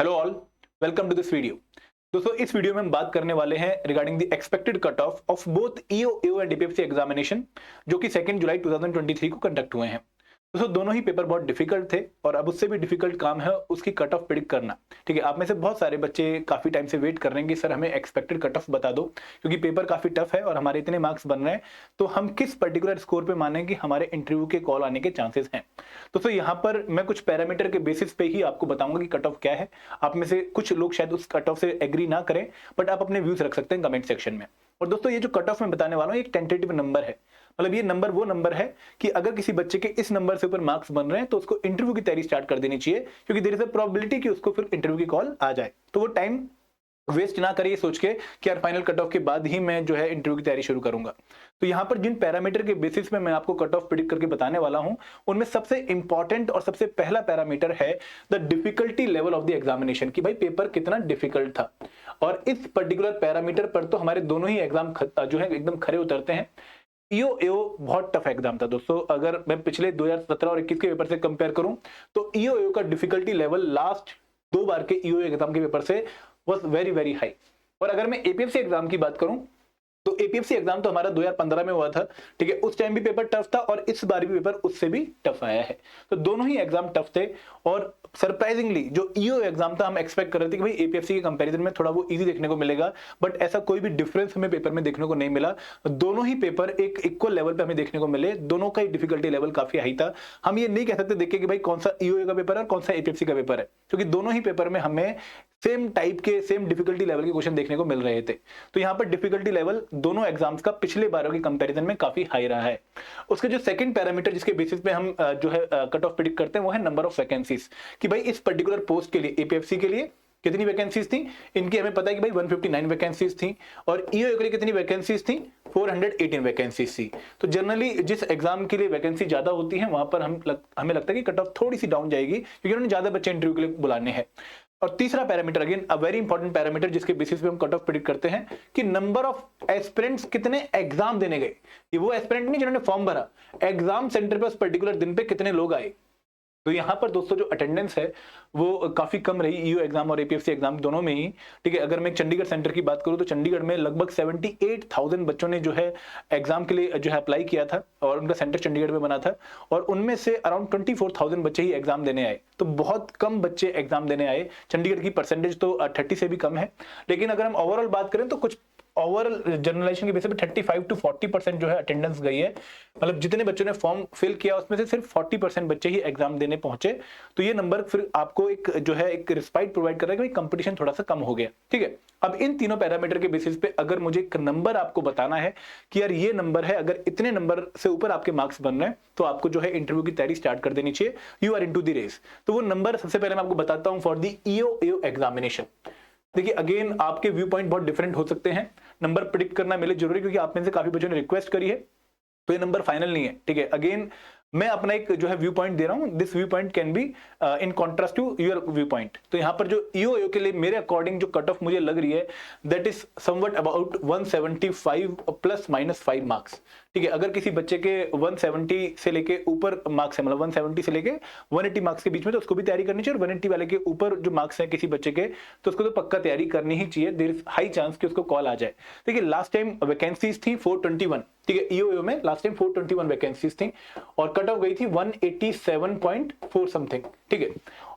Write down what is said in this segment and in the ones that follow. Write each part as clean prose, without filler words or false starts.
Hello all, welcome to this video. दोस्तों इस video में हम बात करने वाले हैं regarding the expected cut off both EO AO and DPSC examination जो कि 2 जुलाई 2023 को कंडक्ट हुए हैं। दोस्तों दोनों ही पेपर बहुत डिफिकल्ट थे और अब उससे भी डिफिकल्ट काम है उसकी कट ऑफ प्रिडिक्ट करना। ठीक है, आप में से बहुत सारे बच्चे काफी टाइम से वेट कर रहे हैं कि सर हमें एक्सपेक्टेड कट ऑफ बता दो, क्योंकि पेपर काफी टफ है और हमारे इतने मार्क्स बन रहे हैं तो हम किस पर्टिकुलर स्कोर पे माने कि हमारे इंटरव्यू के कॉल आने के चांसेस हैं। दोस्तों यहाँ पर मैं कुछ पैरामीटर के बेसिस पे ही आपको बताऊंगा कि कट ऑफ क्या है। आप में से कुछ लोग शायद उस कट ऑफ से एग्री ना करें, बट आप अपने व्यूज रख सकते हैं कमेंट सेक्शन में। और दोस्तों ये जो कट ऑफ मैं बताने वाला हूँ एक टेंटेटिव नंबर है, मतलब ये नंबर वो नंबर है कि अगर किसी बच्चे के इस नंबर से ऊपर मार्क्स बन रहे हैं तो उसको इंटरव्यू की तैयारी स्टार्ट कर देनी चाहिए, क्योंकि देयर इज अ प्रोबेबिलिटी कि उसको फिर इंटरव्यू की कॉल आ जाए। तो वो टाइम वेस्ट ना करिए सोच के कि यार फाइनल कट ऑफ के बाद ही मैं जो है इंटरव्यू की तैयारी शुरू करूंगा। तो यहां पर जिन पैरामीटर के बेसिस पे मैं आपको कट ऑफ प्रिडिक्ट करके बताने वाला हूं, उनमें सबसे इंपॉर्टेंट और सबसे पहला पैरामीटर है the difficulty level of the examination, कि भाई पेपर कितना डिफिकल्ट था। और इस पर्टिकुलर पैरामीटर पर तो हमारे दोनों ही एग्जाम जो है एकदम खरे उतरते हैं। ईओ एओ बहुत टफ एग्जाम था दोस्तों। अगर मैं पिछले 2017 और 21 के पेपर से कंपेयर करूं तो ईओ एओ का डिफिकल्टी लेवल लास्ट 2 बार के ईओ एग्जाम के पेपर से वाज वेरी वेरी हाई। और अगर मैं एपीएफसी एग्जाम की बात करूं तो एपीएफसी एग्जाम तो हमारा 2015 में हुआ था। ठीक है, उस टाइम भी पेपर टफ था और इस बार भी पेपर उससे भी टफ आया है। तो दोनों ही एग्जाम टफ थे और सरप्राइजिंगली जो ईओ एग्जाम था हम एक्सपेक्ट कर रहे थे कि भाई एपीएफसी के कंपैरिजन में थोड़ा वो इजी देखने को मिलेगा, बट ऐसा कोई भी डिफरेंस हमें पेपर में देखने को नहीं मिला। दोनों ही पेपर एक इक्वल लेवल पे हमें देखने को मिले, दोनों का ही डिफिकल्टी लेवल काफी हाई था। हम ये नहीं कह सकते देख के कि भाई कौन सा ईओ का पेपर है और कौन सा एपीएफसी का पेपर है, क्योंकि दोनों ही पेपर में हमें सेम टाइप के सेम डिफिकल्टी लेवल के क्वेश्चन देखने को मिल रहे थे। तो यहाँ पर डिफिकल्टी लेवल दोनों एग्जाम्स का पिछले बारों के कंपैरिजन में काफी हाई रहा है। उसके जो सेकंड पैरामीटर जिसके बेसिस पे हम जो है कट ऑफ प्रिडिक्ट करते हैं वो है नंबर ऑफ वैकेंसीज, कि भाई इस पर्टिकुलर पोस्ट के लिए एपीएफसी के लिए कितनी वैकेंसीज थी। इनकी हमें पता है कि भाई 159 वैकेंसीज थी और ईओ के लिए कितनी वैकेंसीज थी, 418 वैकेंसीज थी। तो जनरली जिस एग्जाम के लिए वैकेंसी ज्यादा होती है वहां पर हमें लगता है कि कट ऑफ थोड़ी सी डाउन जाएगी, क्योंकि उन्होंने ज्यादा बच्चे इंटरव्यू के लिए बुलाने हैं। और तीसरा parameter again a very important parameter जिसके बेसिस पे हम कट ऑफ प्रिडिक्ट करते हैं कि नंबर ऑफ एस्पिरेंट्स कितने एग्जाम देने गए। ये वो एस्पिरेंट नहीं जिन्होंने फॉर्म भरा, एग्जाम सेंटर पे उस पर्टिकुलर दिन पे कितने लोग आए। तो यहाँ पर दोस्तों जो अटेंडेंस है वो काफी कम रही ईओ एग्जाम और एपीएफसी एग्जाम दोनों में ही। ठीक है, अगर मैं चंडीगढ़ सेंटर की बात करूं तो चंडीगढ़ में लगभग 78,000 बच्चों ने जो है एग्जाम के लिए जो है अप्लाई किया था और उनका सेंटर चंडीगढ़ में बना था, और उनमें से अराउंड 24,000 बच्चे ही एग्जाम देने आए। तो बहुत कम बच्चे एग्जाम देने आए। चंडीगढ़ की परसेंटेज तो 30 से भी कम है, लेकिन अगर हम ओवरऑल बात करें तो कुछ ओवरऑल जनरलाइजेशन के बेसिस पे 35 to 40% जो है अटेंडेंस गई है। मतलब जितने बच्चों ने फॉर्म फिल किया उसमें से सिर्फ 40% बच्चे ही एग्जाम देने पहुंचे। तो ये नंबर फिर आपको एक जो है एक रिस्पाइट प्रोवाइड कर रहा है कि कंपटीशन थोड़ा सा कम हो गया। ठीक है, अब इन तीनों पैरामीटर के बेसिस पे अगर मुझे एक नंबर आपको बताना है कि यार ये नंबर है, अगर इतने नंबर से ऊपर आपके मार्क्स बन रहे हैं तो आपको जो है इंटरव्यू की तैयारी स्टार्ट कर देनी चाहिए, you are into the race. तो वो नंबर सबसे पहले मैं आपको बताता हूं for the EO AO examination. देखिए अगेन आपके व्यू पॉइंट बहुत डिफरेंट हो सकते हैं, नंबर प्रिडिक्ट करना मेरे लिए जरूरी, क्योंकि आप में से काफी बच्चों ने रिक्वेस्ट करी है, तो ये नंबर फाइनल नहीं है। ठीक है, अगेन मैं अपना एक जो है व्यू पॉइंट दे रहा हूं, this view point can be in contrast to your view point. तो यहां पर जो ईओ के लिए मेरे अकॉर्डिंग जो कट ऑफ मुझे लग रही है that is somewhat about 175 plus minus 5 marks. ठीक है, अगर किसी बच्चे के 170 से लेके ऊपर मार्क्स है, मतलब 170 से लेके 180 मार्क्स के बीच में, तो उसको भी तैयारी करनी चाहिए। और 180 वाले के ऊपर जो मार्क्स है किसी बच्चे के, तो उसको तो पक्का तैयारी करनी ही चाहिए। देयर इज हाई चांस कि उसको कॉल आ जाए। देखिए लास्ट टाइम वैकेंसीज थी 421। ठीक है, ईओ में लास्ट टाइम 421 वैकेंसीज थी और कट ऑफ गई थी 187.4 समथिंग। ठीक है,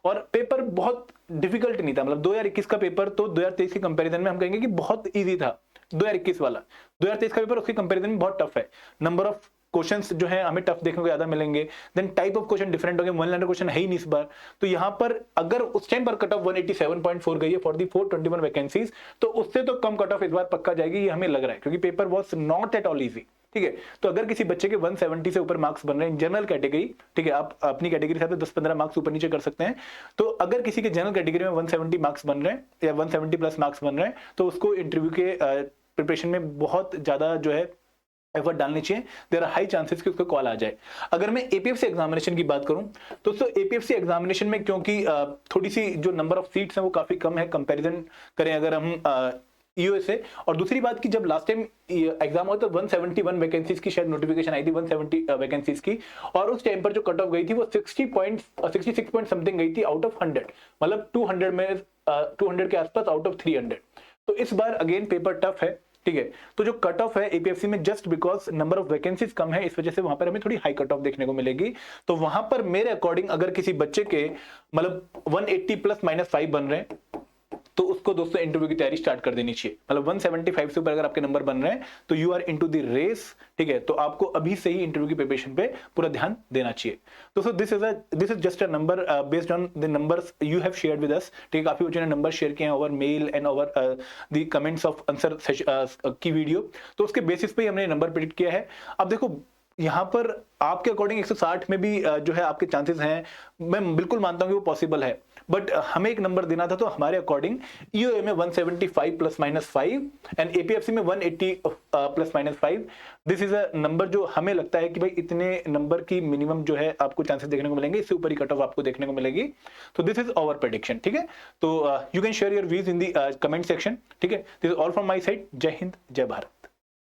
और पेपर बहुत डिफिकल्ट नहीं था, मतलब 2021 का पेपर तो 2023 के कंपैरिजन में हम कहेंगे कि बहुत इजी था। 2021 वाला 2023 का पेपर उसके कंपैरिजन में बहुत टफ है। नंबर ऑफ क्वेश्चंस जो है हमें टफ देखने को ज्यादा मिलेंगे, then type of question different होंगे, वन लाइनर क्वेश्चन है ही नहीं इस बार। तो यहां पर अगर उस टाइम पर कट ऑफ 187.4 गई है फॉर दी 421 वैकेंसीज, तो उससे तो कम कट ऑफ इस बार पक्का जाएगी, ये हमें लग रहा है, क्योंकि paper was not at all easy. ठीक है, तो अगर किसी बच्चे के 170 से ऊपर मार्क्स बन रहे हैं जनरल कैटेगरी, ठीक है, आप अपनी कैटेगरी से 10-15 मार्क्स ऊपर नीचे कर सकते हैं। तो अगर किसी के जनरल कैटेगरी में 170 मार्क्स बन रहे हैं या 170 प्लस मार्क्स बन रहे हैं, तो उसको इंटरव्यू के प्रिपरेशन में बहुत ज्यादा जो है एफर्ट डालनी चाहिए। देयर आर हाई चांसेस कि उसको कॉल आ जाए। अगर मैं एपीएफसी एग्जामिनेशन की बात करूं तो एपीएफसी एग्जामिनेशन में क्योंकि थोड़ी सी जो नंबर ऑफ सीट्स हैं वो काफी कम है, कंपैरिजन करें अगर हम ईओ से। और दूसरी बात की जब लास्ट टाइम एग्जाम हुआ तो 171 वैकेंसीज की शायद नोटिफिकेशन आई थी, 170 वैकेंसीज की, और उस टाइम पर जो कट ऑफ गई थी वो 66 पॉइंट समथिंग गई थी आउट ऑफ 100, मतलब 200 में 200 के आसपास आउट ऑफ 300। तो इस बार अगेन पेपर टफ है, ठीक है। तो जो कट ऑफ है एपीएफसी में just because number of vacancies कम है, इस वजह से वहां पर हमें थोड़ी हाई कट ऑफ देखने को मिलेगी। तो वहां पर मेरे अकॉर्डिंग अगर किसी बच्चे के मतलब 180 प्लस -5 बन रहे हैं तो उसको दोस्तों इंटरव्यू की तैयारी स्टार्ट कर देनी चाहिए। मतलब 175 से ऊपर अगर आपके नंबर बन रहे हैं तो you are into the race, ठीक है। तो आपको अभी से ही इंटरव्यू की प्रिपरेशन पे पूरा ध्यान देना चाहिए। दोस्तों this is just a number based on the numbers you have shared with us, ठीक है। काफी बच्चों ने नंबर शेयर किए हैं over male and over the comments of answer की वीडियो, तो उसके बेसिस पे ही हमने नंबर प्रेडिक्ट किया है। अब देखो यहाँ पर आपके अकॉर्डिंग 160 में भी जो है आपके चांसेस हैं, मैं बिल्कुल मानता हूँ कि वो पॉसिबल है, बट हमें एक नंबर देना था। तो हमारे अकॉर्डिंग ईओए में 175 प्लस माइनस 5 एंड एपीएफसी में 180 plus minus 5, this is a number जो हमें लगता है कि भाई इतने नंबर की मिनिमम जो है आपको चांसेस देखने को मिलेंगे, इससे ऊपर ही कट ऑफ आपको देखने को मिलेगी। तो दिस इज आवर प्रेडिक्शन, ठीक है। तो you can share your views in the comment section, ठीक है। This is all from my side. जय हिंद, जय भारत।